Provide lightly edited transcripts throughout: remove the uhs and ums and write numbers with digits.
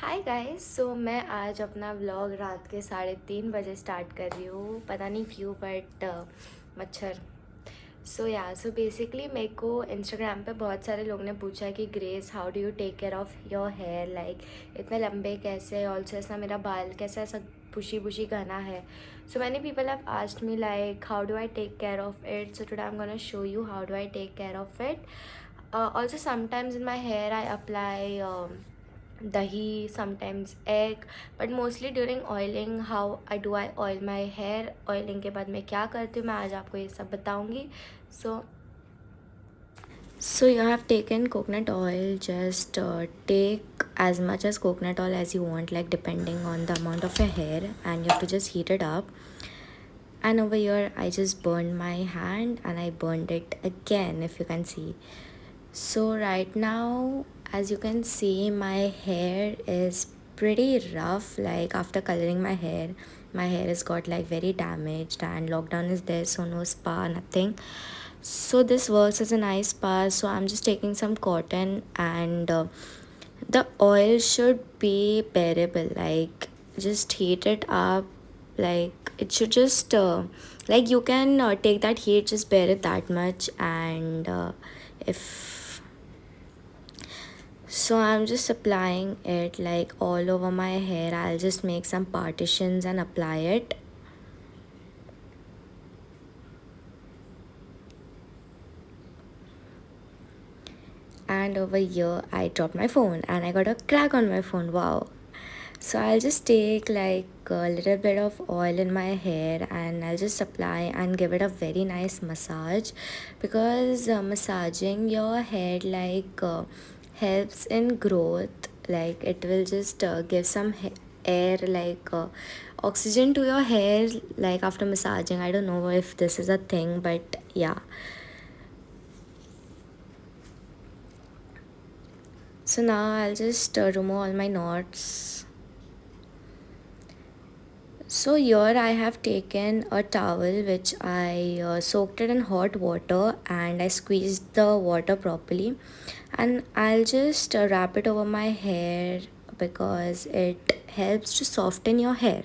Hi guys. सो मैं आज अपना व्लॉग रात के 3:30 बजे स्टार्ट कर रही हूँ। पता नहीं क्यों बट मच्छर। सो बेसिकली मेरे को इंस्टाग्राम पे बहुत सारे लोगों ने पूछा कि Grace how do you take care of your hair, like इतने लंबे कैसे, ऑल्सो ऐसा मेरा बाल कैसा ऐसा बुशी बुशी घना है। So many people have asked me like how do I take care of it. So today I am gonna show you how do I take care of it. Also sometimes in my hair I apply dahi, sometimes egg, but mostly during oiling. How I oil my hair, oiling के बाद मैं क्या करती हूँ मैं आज आपको ये सब बताऊँगी. So you have taken coconut oil. Just take as much as coconut oil as you want, like depending on the amount of your hair, and you have to just heat it up. And over here I just burned my hand and I burned it again, if you can see. So right now, as you can see, my hair is pretty rough. Like after coloring my hair has got like very damaged, and lockdown is there, so no spa, nothing. So this works as a nice spa. So I'm just taking some cotton, and the oil should be bearable. Like just heat it up. Like it should just like you can take that heat, just bear it that much, and if so I'm just applying it like all over my hair. I'll just make some partitions and apply it. And over here I dropped my phone and I got a crack on my phone. Wow. So I'll just take like a little bit of oil in my hair and I'll just apply and give it a very nice massage, because massaging your hair helps in growth. Like it will just give some air, like oxygen to your hair, like after massaging. I don't know if this is a thing, but yeah. So now I'll just remove all my knots. So here I have taken a towel which I soaked it in hot water and I squeezed the water properly, and I'll just wrap it over my hair because it helps to soften your hair.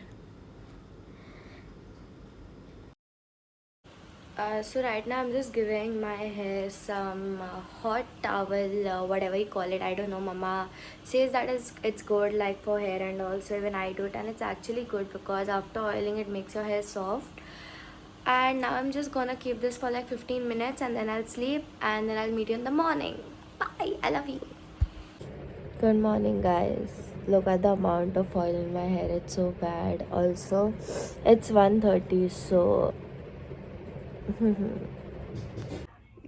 So right now I'm just giving my hair some hot towel, whatever you call it. I don't know. Mama says that it's good like for hair, and also even I do it, and it's actually good because after oiling it makes your hair soft. And now I'm just gonna keep this for like 15 minutes and then I'll sleep and then I'll meet you in the morning. Bye. I love you. Good morning, guys. Look at the amount of oil in my hair. It's so bad. Also, it's 1:30, so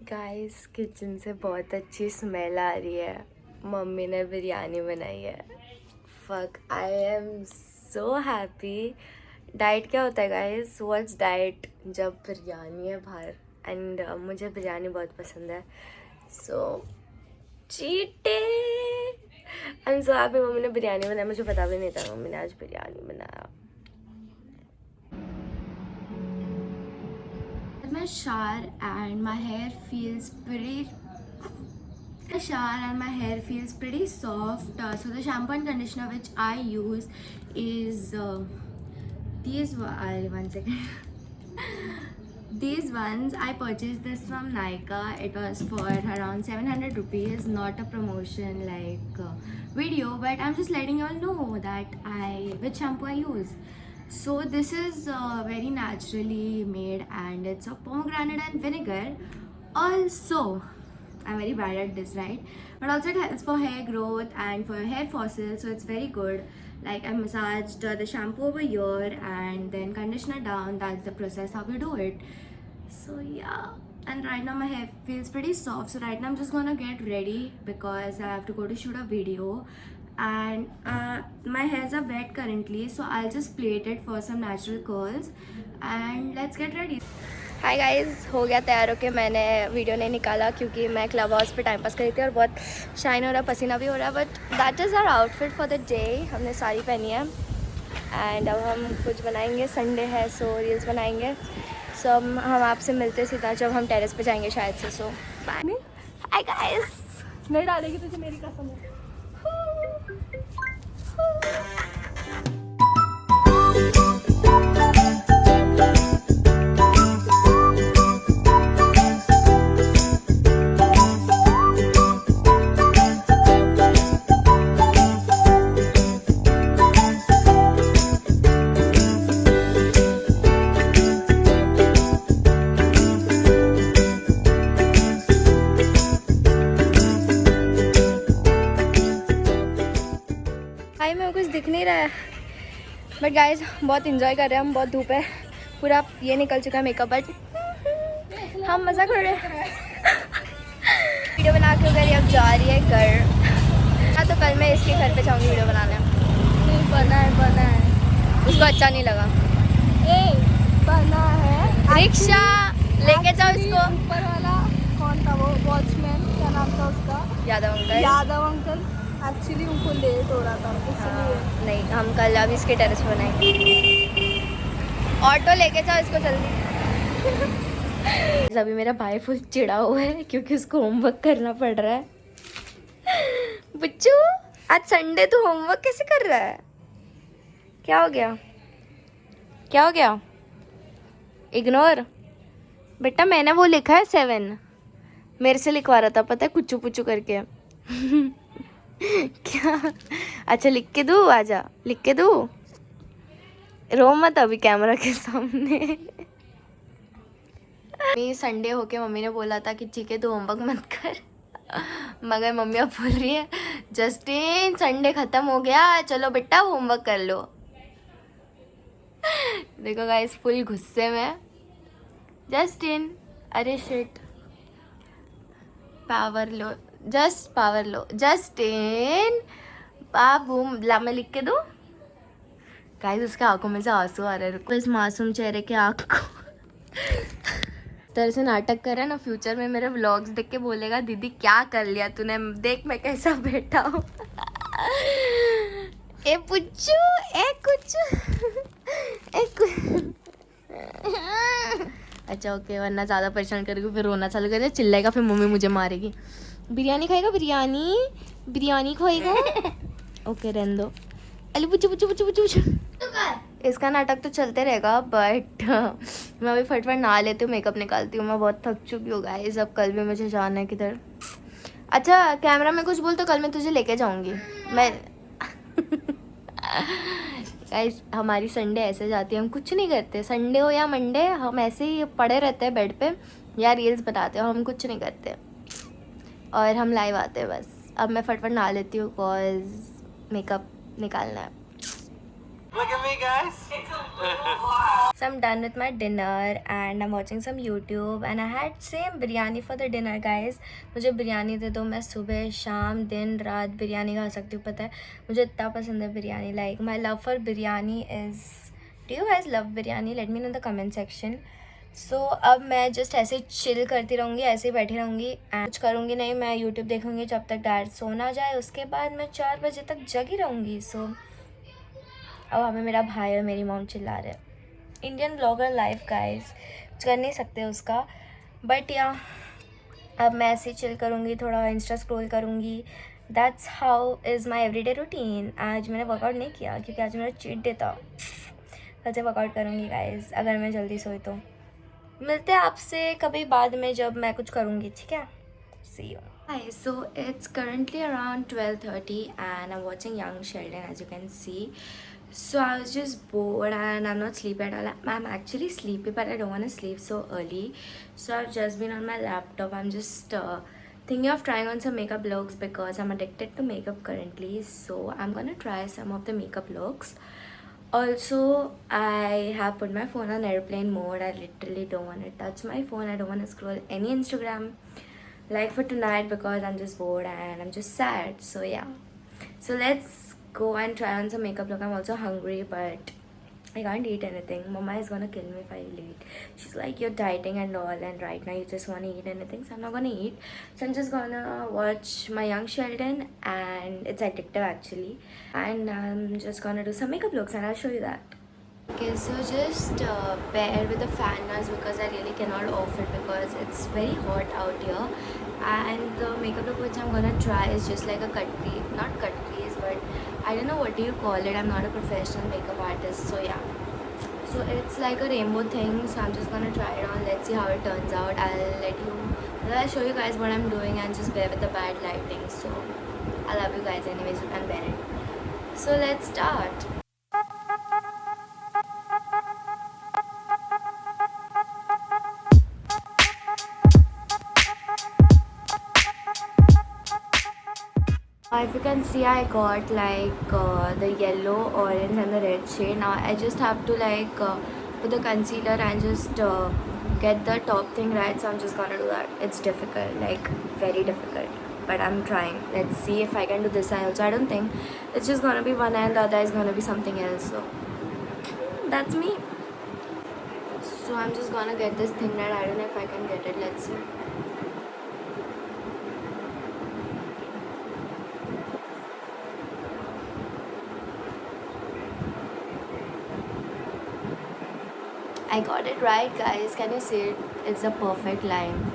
guys kitchen से बहुत अच्छी smell आ रही है. Mummy ने बिरयानी बनाई है. Fuck, I am so happy. Diet क्या होता है गाइस? व्हाट्स डाइट जब बिरयानी है बाहर. एंड मुझे बिरयानी बहुत पसंद है. सो चीटे. I am so happy. Mummy ने बिरयानी बनाया. मुझे पता भी नहीं था मम्मी ने आज बिरयानी बनाया. My shower and my hair feels pretty soft. So the shampoo and conditioner which I use is one second. These ones I purchased this from Nykaa. It was for around 700 rupees. Not a promotion like video, but I'm just letting you all know that which shampoo I use. So this is very naturally made and it's of pomegranate and vinegar. Also, I'm very bad at this, right? But also it helps for hair growth and for hair fossils, so it's very good. Like I massaged the shampoo over here and then conditioner down. That's the process how we do it. So yeah, and right now my hair feels pretty soft. So right now I'm just gonna get ready because I have to go to shoot a video, and my hairs are wet currently, so I'll just plait it for some natural curls and let's get ready. Hi guys, हो गया तैयार होके. मैंने video नहीं निकाला क्योंकि मैं club house पे टाइम पास करी थी और बहुत शाइन हो रहा है, पसीना भी हो रहा है. But that is our outfit for the day. हमने साड़ी पहनी है एंड अब हम कुछ बनाएंगे. संडे है सो रील्स बनाएंगे. सो हम आपसे मिलते सीधा जब हम टेरेस पे जाएंगे शायद से. सो बाय. Hi guys. नहीं डालेगी तुझे मेरी कसम है. भाई मेरे को कुछ दिख नहीं रहा है, बट गाइज बहुत इंजॉय कर रहे हैं हम, बहुत धूप है, पूरा ये निकल चुका है मेकअप, बट हम मज़ा कर रहे हैं। वीडियो बना के उधर अब जा रही है घर। हाँ तो कल मैं इसके घर पे जाऊँगी वीडियो बनाने। बना है उसको अच्छा नहीं लगा। बना है रिक्शा लेके जाओ इसको। ऊपर वाला कौन था वो वॉचमैन, क्या नाम था उसका? यादव अंकल एक्चुअली उनको लेट हो रहा था इसलिए। नहीं हम कल अब इसके टेरेस पे बनाएंगे। ऑटो लेके जाओ इसको जल्दी। अभी मेरा भाई फुल चिढ़ा हुआ है क्योंकि उसको होमवर्क करना पड़ रहा है। बच्चू आज संडे तो होमवर्क कैसे कर रहा है? क्या हो गया? इग्नोर। बेटा मैंने वो लिखा है 7, मेरे से लिखवा रहा था पता है, कुचू पुचू करके। क्या? अच्छा लिख के दूँ? आजा लिख के दूँ, रो मत अभी कैमरा के सामने। संडे होके मम्मी ने बोला था कि ठीक है तू होमवर्क मत कर, मगर मम्मी अब बोल रही है जस्टिन संडे खत्म हो गया, चलो बेटा होमवर्क कर लो। देखो गाइस फुल गुस्से में जस्टिन। अरे शिट, पावर लो जस्टिन बाबू। ला मैं लिख के दूँ? गाइस उसके आंखों में से आंसू आ रहे हैं। रुको, इस मासूम चेहरे के आंख को तरह से नाटक कर रहा है ना, फ्यूचर में मेरे व्लॉग्स देख के बोलेगा दीदी क्या कर लिया तूने, देख मैं कैसा बैठा हूँ। ए पुच्चू ए कुछ अच्छा ओके, वरना ज़्यादा परेशान करेगी फिर रोना चालू करेगा, चिल्लाएगा, फिर मम्मी मुझे मारेगी। बिरयानी खाएगा? बिरयानी खाएगा? ओके रहने दो। अली पुच्चू पुच्चू पुच्चू पुच्चू। इसका नाटक तो चलते रहेगा, बट मैं अभी फटफट नहा लेती हूँ, मेकअप निकालती हूँ, मैं बहुत थक चुकी हूँ गाइस। अब कल भी मुझे जाना है किधर। अच्छा कैमरा में कुछ बोल तो कल मैं तुझे लेके जाऊँगी मैं। गाइस हमारी संडे ऐसे जाती है, हम कुछ नहीं करते, संडे हो या मंडे हम ऐसे ही पड़े रहते हैं बेड पे या रील्स बनाते हैं, हम कुछ नहीं करते और हम लाइव आते हैं बस। अब मैं फटफट नहा लेती हूँ बिकॉज मेकअप निकालना है। Look at me, guys. So I'm done with my dinner and I'm watching some YouTube and I had same biryani for the dinner guys. मुझे बिरयानी दे दो, मैं सुबह शाम दिन रात बिरयानी खा सकती हूँ, पता है मुझे इतना पसंद है biryani. Like my love for biryani is, do you guys love biryani? Let me know in the comment section. So अब मैं जस्ट ऐसे चिल करती रहूँगी, ऐसे ही बैठी रहूँगी एंड कुछ करूँगी नहीं, मैं यूट्यूब देखूँगी जब तक डैड सो ना जाए, उसके बाद मैं 4 बजे तक जगी रहूँगी। सो अब हमें मेरा भाई और मेरी मॉम चिल्ला रहे हैं। इंडियन ब्लॉगर लाइफ गाइस, कुछ कर नहीं सकते उसका, बट या अब मैं ऐसे ही चिल करूँगी, थोड़ा इंस्टा स्क्रॉल करूँगी। That's how is my everyday routine. आज मैंने वर्कआउट नहीं किया क्योंकि आज मेरा चीट डे था, कल से वर्कआउट करूँगी गाइस अगर मैं जल्दी सोई तो। मिलते हैं आपसे कभी बाद में जब मैं कुछ करूँगी, ठीक है? सी you. Hi, so it's currently around 12:30 and I'm watching Young Sheldon as you can see. So I was just bored and I'm not sleepy at all. I'm actually sleepy but I don't want to sleep so early. So I've just been on my laptop. I'm just thinking of trying on some makeup looks because I'm addicted to makeup currently. So I'm gonna try some of the makeup looks. Also, I have put my phone on airplane mode. I literally don't want to touch my phone. I don't want to scroll any Instagram like for tonight because I'm just bored and I'm just sad. So yeah, so let's go and try on some makeup look. I'm also hungry but I can't eat anything. Mama is gonna kill me if I eat. She's like, you're dieting and all and right now you just want to eat anything, so I'm not gonna eat. So I'm just gonna watch my Young Sheldon and it's addictive actually, and I'm just gonna do some makeup looks and I'll show you that. Okay, so just bear with the fan noise because I really cannot off it because it's very hot out here. And the makeup look which I'm gonna try is just like a cut crease, not cut crease, but I don't know what do you call it. I'm not a professional makeup artist, so yeah. So it's like a rainbow thing, so I'm just gonna try it on. Let's see how it turns out. I'll show you guys what I'm doing and just bear with the bad lighting. So I love you guys anyways, you can bear it. So let's start. If you can see, I got like the yellow, orange and the red shade. Now I just have to like put the concealer and just get the top thing right. So I'm just gonna do that. It's difficult, like very difficult, but I'm trying. Let's see if I can do this eye also. I don't think it's just gonna be one eye and the other eye is gonna be something else. So that's me. So I'm just gonna get this thing right. I don't know if I can get it. Let's see. I got it right, guys. Can you see it? It's a perfect line.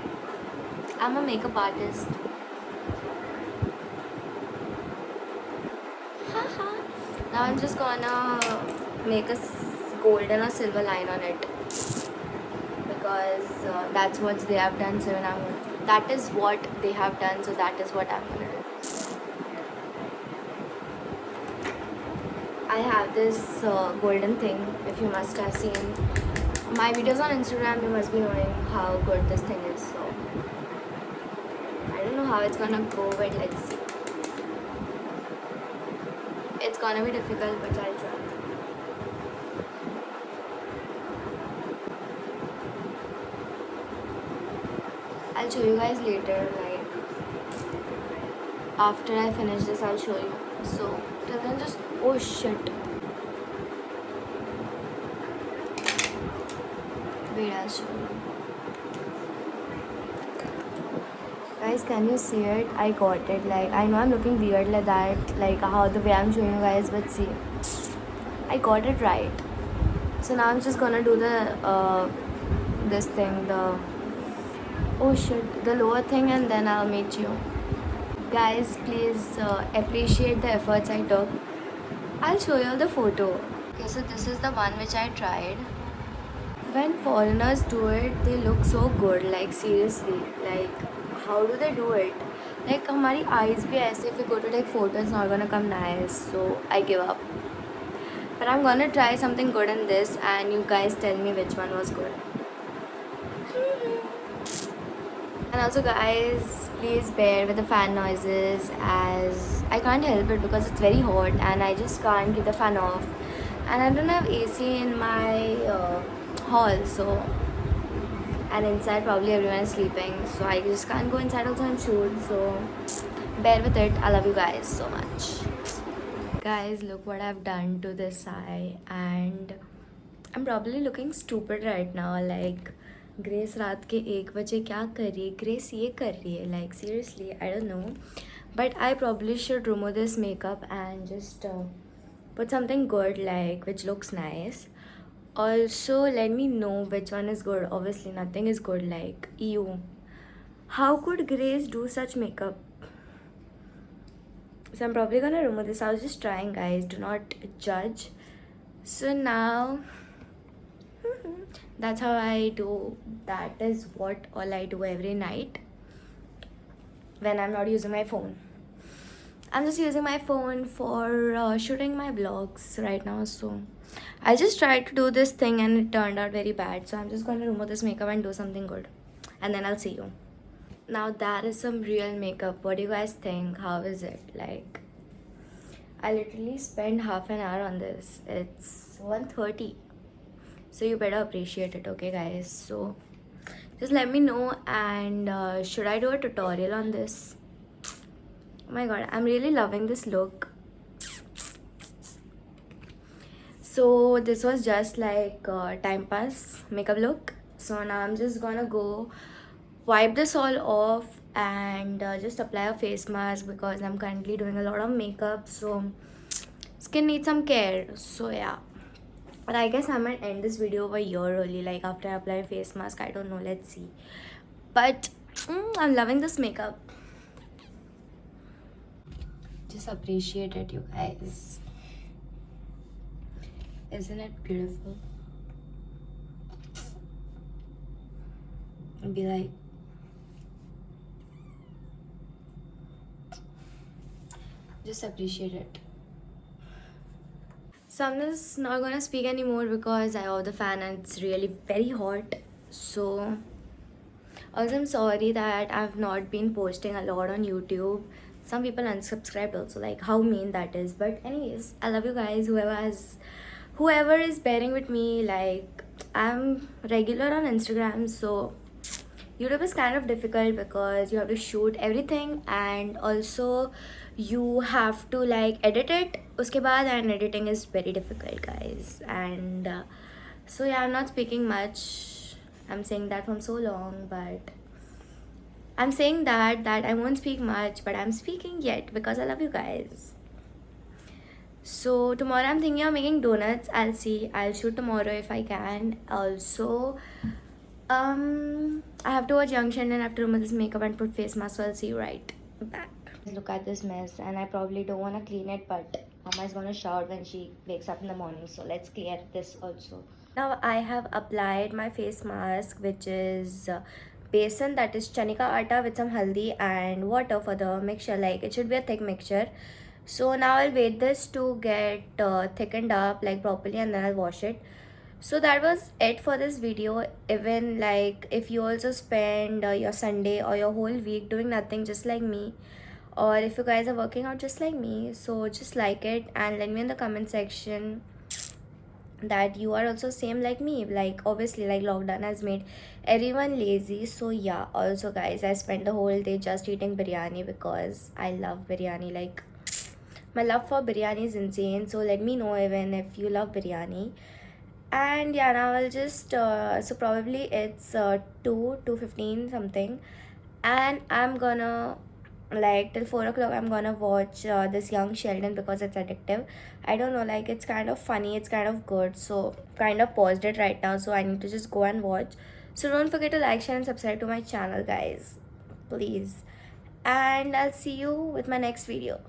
I'm a makeup artist. Haha. Now I'm just gonna make a golden or silver line on it because that's what they have done. So that is what they have done. So that is what I'm gonna do. I have this golden thing. If you must have seen my videos on Instagram, you must be knowing how good this thing is. So I don't know how it's gonna go, but let's see. It's gonna be difficult, but I'll try. I'll show you guys later, like after I finish this, I'll show you. So till then, just oh shit. Wait, I'll show you. Guys, can you see it? I got it. Like I know I'm looking weird like that, like how the way I'm showing you guys, but see, I got it right. So now I'm just gonna do the this thing, the oh shit, the lower thing, and then I'll meet you. Guys, please appreciate the efforts I took. I'll show you the photo. Okay, so this is the one which I tried. When foreigners do it, they look so good. Like seriously, like how do they do it? Like हमारी eyes भी ऐसे, if we go to take photos, it's not gonna come nice. So I give up. But I'm gonna try something good in this, and you guys tell me which one was good. And also, guys, please bear with the fan noises as I can't help it because it's very hot and I just can't keep the fan off. And I don't have AC in my hall, so and inside probably everyone is sleeping, so I just can't go inside also and shoot. So bear with it. I love you guys so much. Guys, look what I've done to this eye, and I'm probably looking stupid right now. Like grace रात के 1 बजे क्या कर रही है? Grace ये कर रही है, like seriously, I don't know. But I probably should remove this makeup and just put something good, like which looks nice. Also, let me know which one is good. Obviously, nothing is good. Like you, how could Grace do such makeup? So I'm probably gonna remove this. I was just trying, guys. Do not judge. So now. That's how I do. That is what all I do every night when I'm not using my phone. I'm just using my phone for shooting my vlogs right now. So I just tried to do this thing and it turned out very bad. So I'm just going to remove this makeup and do something good. And then I'll see you. Now that is some real makeup. What do you guys think? How is it? Like, I literally spent half an hour on this. It's 1:30. So you better appreciate it, okay guys? So just let me know, and should I do a tutorial on this? Oh my god, I'm really loving this look. So this was just like time pass makeup look. So now I'm just gonna go wipe this all off and just apply a face mask because I'm currently doing a lot of makeup, so skin needs some care. So yeah, but I guess I might end this video over here early, like after I apply a face mask. I don't know, let's see. But I'm loving this makeup. Just appreciate it, you guys. Isn't it beautiful? And be like, just appreciate it. So I'm just not gonna speak anymore because I off the fan and it's really very hot. So also I'm sorry that I've not been posting a lot on YouTube some people unsubscribed also, like how mean that is. But anyways, I love you guys, whoever is bearing with me. Like, I'm regular on Instagram, so YouTube is kind of difficult because you have to shoot everything and also you have to like edit it uske baad, and editing is very difficult, guys. And so yeah, I'm not speaking much. I'm saying that from so long, but I'm saying that I won't speak much, but I'm speaking yet because I love you guys. So tomorrow I'm thinking of making donuts. I'll see. I'll shoot tomorrow if I can. Also, I have to watch Junction and I have to remove this makeup and put face mask. So I'll see you right back. Look at this mess, and I probably don't want to clean it, but Mama is gonna shout when she wakes up in the morning. So let's clear this also. Now I have applied my face mask, which is besan, that is chanika atta with some haldi and water for the mixture. Like, it should be a thick mixture. So now I'll wait this to get thickened up like properly, and then I'll wash it. So that was it for this video. Even like if you also spend your Sunday or your whole week doing nothing just like me, or if you guys are working out just like me, so just like it and let me in the comment section that you are also same like me. Like, obviously, like, lockdown has made everyone lazy. So yeah, also guys, I spent the whole day just eating biryani because I love biryani. Like, my love for biryani is insane. So let me know even if you love biryani. And yeah, now I'll just so probably it's 2:15 something, and I'm gonna, like, till 4 o'clock I'm gonna watch this Young Sheldon because it's addictive. I don't know, like, it's kind of funny, it's kind of good, so kind of paused it right now, so I need to just go and watch. So don't forget to like, share and subscribe to my channel, guys, please. And I'll see you with my next video.